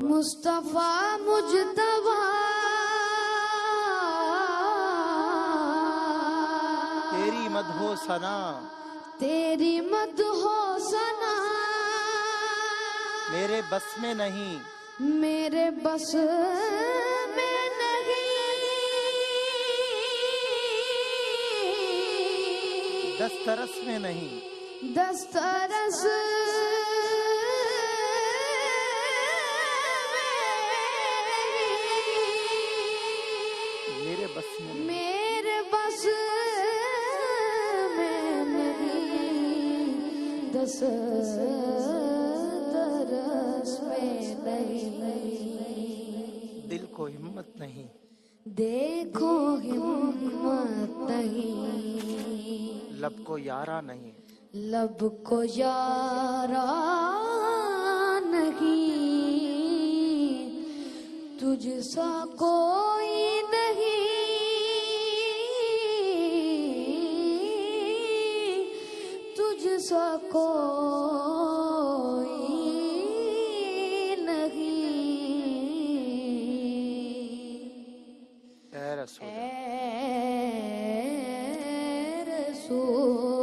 مصطفیٰ مجتبیٰ تیری مدح و ثنا، تیری مدح و ثنا میرے بس میں نہیں، میرے بس میں نہیں، دسترس میں نہیں، دسترس میرے بس میں نہیں، میرے بس میں نہیں، دسترس میں نہیں، دل کو ہمت نہیں، دیکھو ہمت نہیں، لب کو یارا نہیں، لب کو یارا نہیں، تجھ سا کوئی نہیں، تجھ سا کوئی نہیں، اے رسول اے رسول